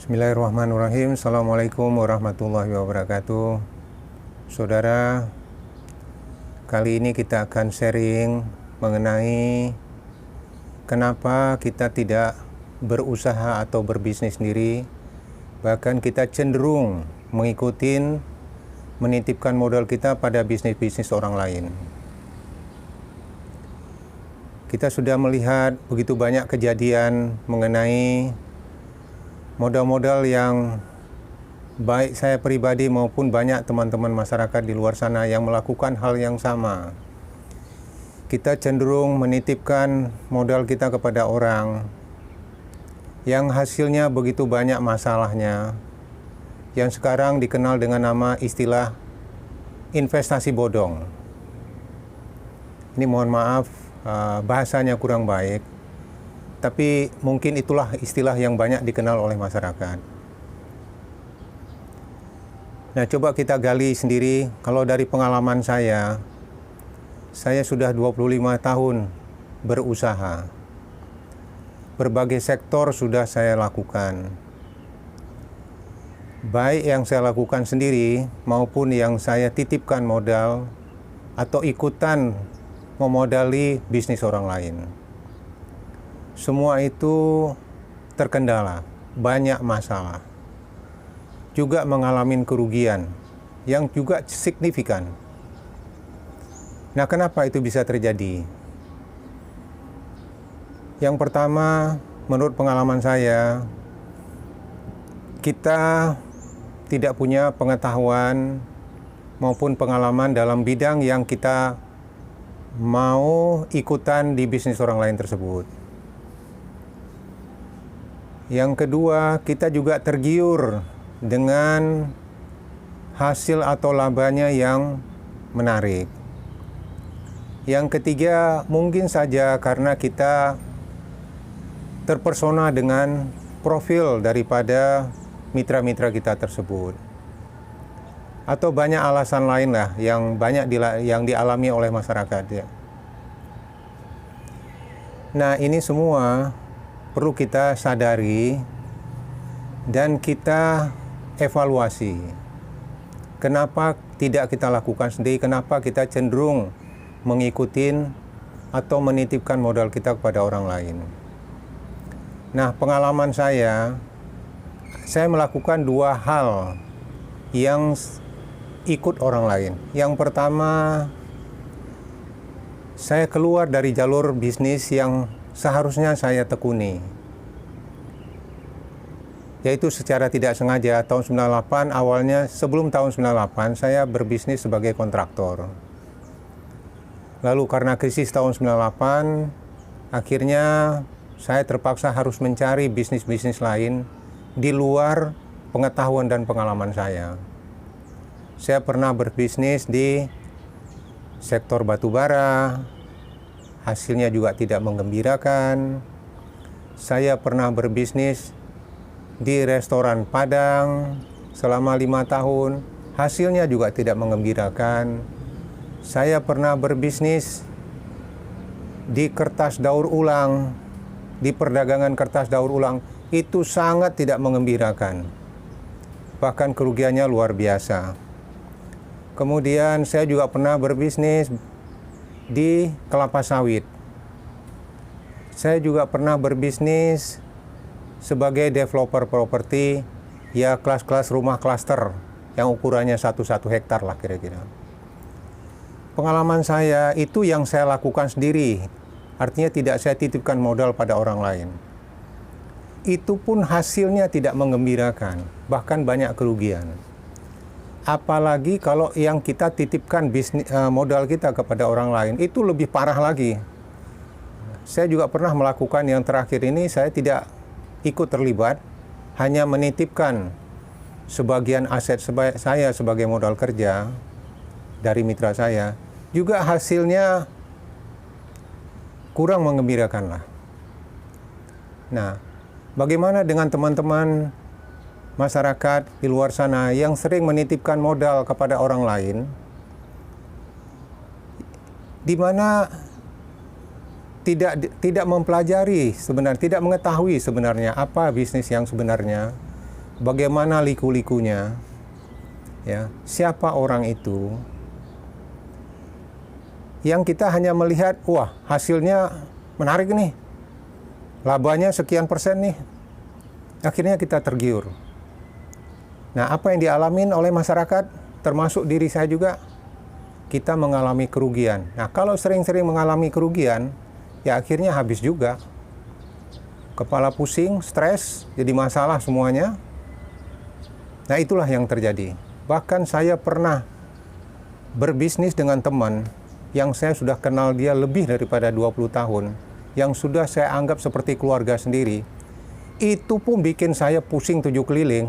Bismillahirrahmanirrahim. Assalamualaikum warahmatullahi wabarakatuh. Saudara, kali ini kita akan sharing mengenai kenapa kita tidak berusaha atau berbisnis sendiri, bahkan kita cenderung menitipkan modal kita pada bisnis-bisnis orang lain. Kita sudah melihat begitu banyak kejadian mengenai modal-modal yang baik saya pribadi maupun banyak teman-teman masyarakat di luar sana yang melakukan hal yang sama. Kita cenderung menitipkan modal kita kepada orang yang hasilnya begitu banyak masalahnya, yang sekarang dikenal dengan nama istilah investasi bodong. Ini mohon maaf, bahasanya kurang baik, tapi mungkin itulah istilah yang banyak dikenal oleh masyarakat. Nah, coba kita gali sendiri. Kalau dari pengalaman saya sudah 25 tahun berusaha. Berbagai sektor sudah saya lakukan. Baik yang saya lakukan sendiri maupun yang saya titipkan modal atau ikutan memodali bisnis orang lain. Semua itu terkendala, banyak masalah. Juga mengalami kerugian yang juga signifikan. Nah, kenapa itu bisa terjadi? Yang pertama, menurut pengalaman saya, kita tidak punya pengetahuan maupun pengalaman dalam bidang yang kita mau ikutan di bisnis orang lain tersebut. Yang kedua, kita juga tergiur dengan hasil atau labanya yang menarik. Yang ketiga, mungkin saja karena kita terpersona dengan profil daripada mitra-mitra kita tersebut. Atau banyak alasan lain lah yang banyak yang dialami oleh masyarakat ya. Nah, ini semua perlu kita sadari dan kita evaluasi. Kenapa tidak kita lakukan sendiri? Kenapa kita cenderung mengikuti atau menitipkan modal kita kepada orang lain? Nah, pengalaman saya melakukan dua hal yang ikut orang lain. Yang pertama, saya keluar dari jalur bisnis yang seharusnya saya tekuni, yaitu secara tidak sengaja. Tahun 98 awalnya, sebelum tahun 98 saya berbisnis sebagai kontraktor. Lalu karena krisis tahun 98, akhirnya saya terpaksa harus mencari bisnis-bisnis lain di luar pengetahuan dan pengalaman saya. Saya pernah berbisnis di sektor batubara, hasilnya juga tidak menggembirakan. Saya pernah berbisnis di restoran Padang selama 5 tahun, hasilnya juga tidak menggembirakan. Saya pernah berbisnis di kertas daur ulang, di perdagangan kertas daur ulang, itu sangat tidak menggembirakan. Bahkan kerugiannya luar biasa. Kemudian saya juga pernah berbisnis di kelapa sawit. Saya juga pernah berbisnis sebagai developer properti, ya kelas-kelas rumah klaster yang ukurannya 1 hektar lah kira-kira. Pengalaman saya itu yang saya lakukan sendiri, artinya tidak saya titipkan modal pada orang lain. Itu pun hasilnya tidak menggembirakan, bahkan banyak kerugian. Apalagi kalau yang kita titipkan modal kita kepada orang lain, itu lebih parah lagi. Saya juga pernah melakukan yang terakhir ini, saya tidak ikut terlibat, hanya menitipkan sebagian aset saya sebagai modal kerja dari mitra saya, juga hasilnya kurang menggembirakan lah. Nah, bagaimana dengan teman-teman masyarakat di luar sana yang sering menitipkan modal kepada orang lain, di mana tidak mempelajari sebenarnya, tidak mengetahui sebenarnya apa bisnis yang sebenarnya, bagaimana liku-likunya, ya, siapa orang itu, yang kita hanya melihat, wah hasilnya menarik nih, labanya sekian persen nih, akhirnya kita tergiur. Nah, apa yang dialamin oleh masyarakat, termasuk diri saya juga, kita mengalami kerugian. Nah, kalau sering-sering mengalami kerugian, ya akhirnya habis juga. Kepala pusing, stres, jadi masalah semuanya. Nah, itulah yang terjadi. Bahkan saya pernah berbisnis dengan teman yang saya sudah kenal dia lebih daripada 20 tahun, yang sudah saya anggap seperti keluarga sendiri. Itu pun bikin saya pusing 7 keliling.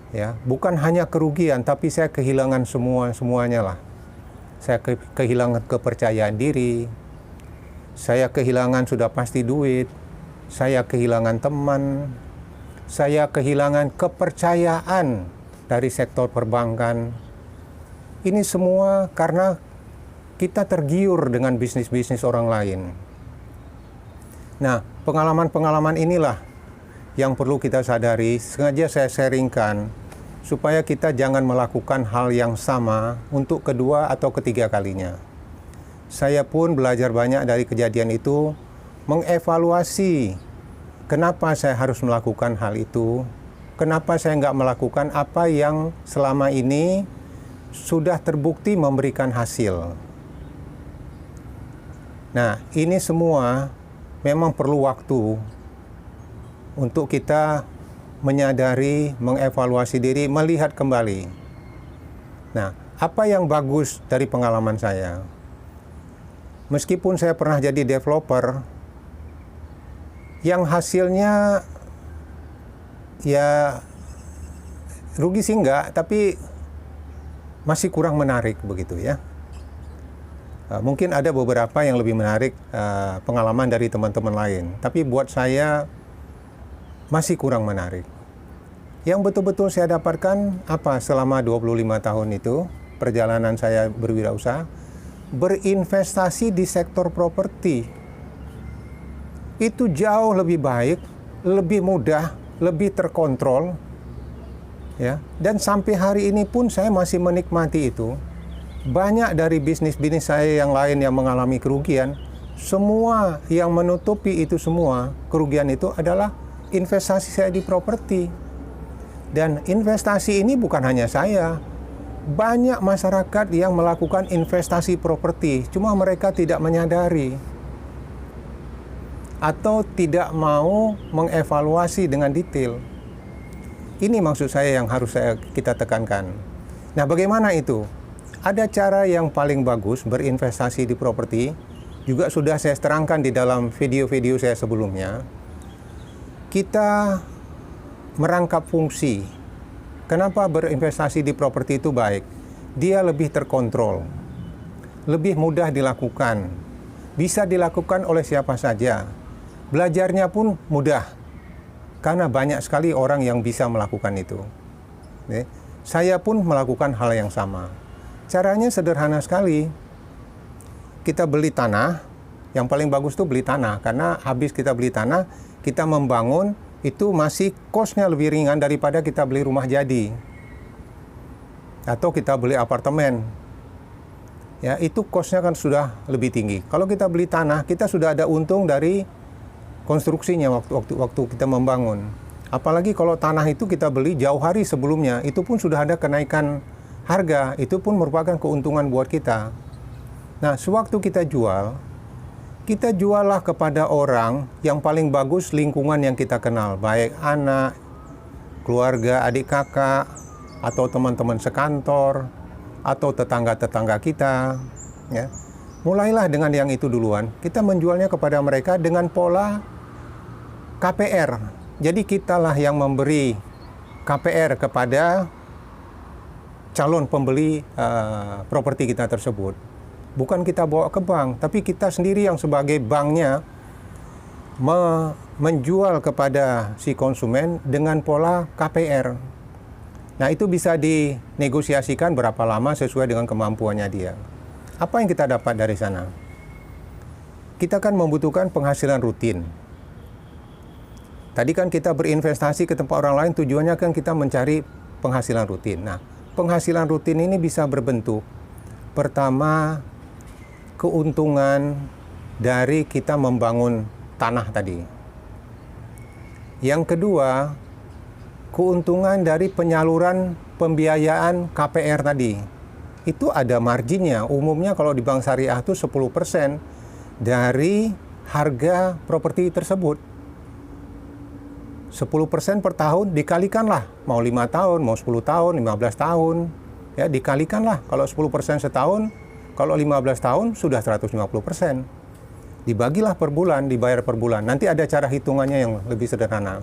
Ya, bukan hanya kerugian, tapi saya kehilangan semuanya lah. Saya kehilangan kepercayaan diri, saya kehilangan sudah pasti duit, saya kehilangan teman, saya kehilangan kepercayaan dari sektor perbankan. Ini semua karena kita tergiur dengan bisnis-bisnis orang lain. Nah, pengalaman-pengalaman inilah yang perlu kita sadari, sengaja saya sharingkan, supaya kita jangan melakukan hal yang sama untuk kedua atau ketiga kalinya. Saya pun belajar banyak dari kejadian itu, mengevaluasi kenapa saya harus melakukan hal itu, kenapa saya nggak melakukan apa yang selama ini sudah terbukti memberikan hasil. Nah, ini semua memang perlu waktu untuk kita menyadari, mengevaluasi diri, melihat kembali. Nah, apa yang bagus dari pengalaman saya? Meskipun saya pernah jadi developer, yang hasilnya ya rugi sih enggak, tapi masih kurang menarik begitu ya. Mungkin ada beberapa yang lebih menarik pengalaman dari teman-teman lain, tapi buat saya masih kurang menarik. Yang betul-betul saya dapatkan apa selama 25 tahun itu, perjalanan saya berwirausaha, berinvestasi di sektor properti. Itu jauh lebih baik, lebih mudah, lebih terkontrol. Ya, dan sampai hari ini pun saya masih menikmati itu. Banyak dari bisnis-bisnis saya yang lain yang mengalami kerugian, semua yang menutupi itu semua, kerugian itu adalah investasi saya di properti. Dan investasi ini bukan hanya saya. Banyak masyarakat yang melakukan investasi properti, cuma mereka tidak menyadari atau tidak mau mengevaluasi dengan detail. Ini maksud saya yang harus kita tekankan. Nah, bagaimana itu? Ada cara yang paling bagus berinvestasi di properti, juga sudah saya terangkan di dalam video-video saya sebelumnya. Kita merangkap fungsi. Kenapa berinvestasi di properti itu baik? Dia lebih terkontrol, lebih mudah dilakukan, bisa dilakukan oleh siapa saja. Belajarnya pun mudah, karena banyak sekali orang yang bisa melakukan itu. Saya pun melakukan hal yang sama. Caranya sederhana sekali. Kita beli tanah, yang paling bagus itu beli tanah, karena habis kita beli tanah, kita membangun, itu masih cost-nya lebih ringan daripada kita beli rumah jadi. Atau kita beli apartemen. Ya, itu cost-nya kan sudah lebih tinggi. Kalau kita beli tanah, kita sudah ada untung dari konstruksinya waktu kita membangun. Apalagi kalau tanah itu kita beli jauh hari sebelumnya, itu pun sudah ada kenaikan harga, itu pun merupakan keuntungan buat kita. Nah, sewaktu kita juallah kepada orang yang paling bagus lingkungan yang kita kenal, baik anak, keluarga, adik kakak, atau teman-teman sekantor, atau tetangga-tetangga kita. Ya. Mulailah dengan yang itu duluan. Kita menjualnya kepada mereka dengan pola KPR. Jadi kitalah yang memberi KPR kepada calon pembeli properti kita tersebut. Bukan kita bawa ke bank, tapi kita sendiri yang sebagai banknya menjual kepada si konsumen dengan pola KPR. Nah, itu bisa dinegosiasikan berapa lama sesuai dengan kemampuannya dia. Apa yang kita dapat dari sana? Kita kan membutuhkan penghasilan rutin. Tadi kan kita berinvestasi ke tempat orang lain, tujuannya kan kita mencari penghasilan rutin. Nah, penghasilan rutin ini bisa berbentuk, pertama, keuntungan dari kita membangun tanah tadi. Yang kedua, keuntungan dari penyaluran pembiayaan KPR tadi. Itu ada marginnya. Umumnya kalau di bank syariah itu 10% dari harga properti tersebut. 10% per tahun dikalikanlah, mau 5 tahun, mau 10 tahun, 15 tahun, ya dikalikanlah. Kalau 10% setahun, kalau 15 tahun sudah 150%. Dibagilah per bulan, dibayar per bulan. Nanti ada cara hitungannya yang lebih sederhana.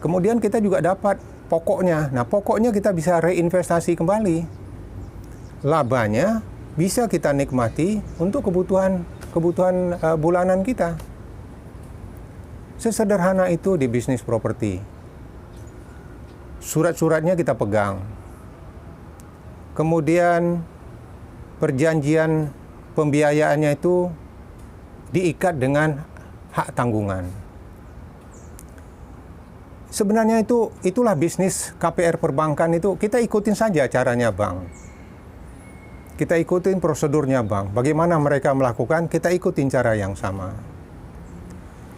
Kemudian kita juga dapat pokoknya. Nah, pokoknya kita bisa reinvestasi kembali. Labanya bisa kita nikmati untuk kebutuhan bulanan kita. Sesederhana itu di bisnis properti. Surat-suratnya kita pegang. Kemudian perjanjian pembiayaannya itu diikat dengan hak tanggungan. Sebenarnya itulah bisnis KPR perbankan itu. Kita ikutin saja caranya bank. Kita ikutin prosedurnya bank. Bagaimana mereka melakukan, kita ikutin cara yang sama.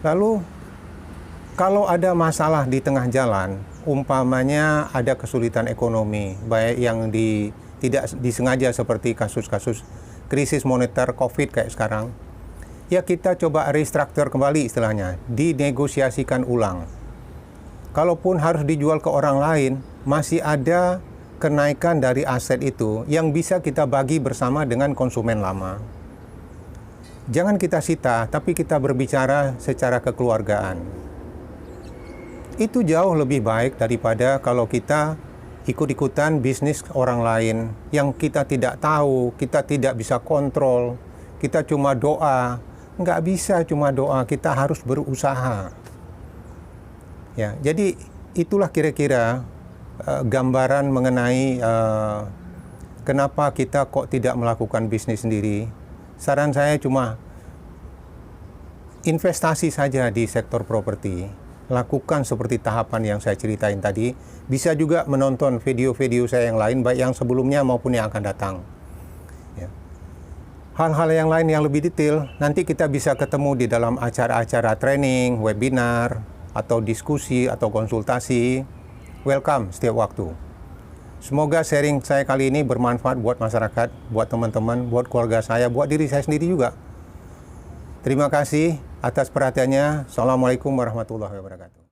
Lalu, kalau ada masalah di tengah jalan, umpamanya ada kesulitan ekonomi, baik yang tidak disengaja seperti kasus-kasus krisis moneter COVID kayak sekarang, ya kita coba restruktur kembali istilahnya, dinegosiasikan ulang. Kalaupun harus dijual ke orang lain, masih ada kenaikan dari aset itu yang bisa kita bagi bersama dengan konsumen lama. Jangan kita sita, tapi kita berbicara secara kekeluargaan. Itu jauh lebih baik daripada kalau kita ikut-ikutan bisnis orang lain yang kita tidak tahu, kita tidak bisa kontrol, kita cuma doa. Nggak bisa cuma doa, kita harus berusaha. Ya, jadi itulah kira-kira gambaran mengenai kenapa kita kok tidak melakukan bisnis sendiri. Saran saya cuma investasi saja di sektor properti. Lakukan seperti tahapan yang saya ceritain tadi. Bisa juga menonton video-video saya yang lain, baik yang sebelumnya maupun yang akan datang. Ya. Hal-hal yang lain yang lebih detail, nanti kita bisa ketemu di dalam acara-acara training, webinar, atau diskusi, atau konsultasi. Welcome setiap waktu. Semoga sharing saya kali ini bermanfaat buat masyarakat, buat teman-teman, buat keluarga saya, buat diri saya sendiri juga. Terima kasih atas perhatiannya. Assalamualaikum warahmatullahi wabarakatuh.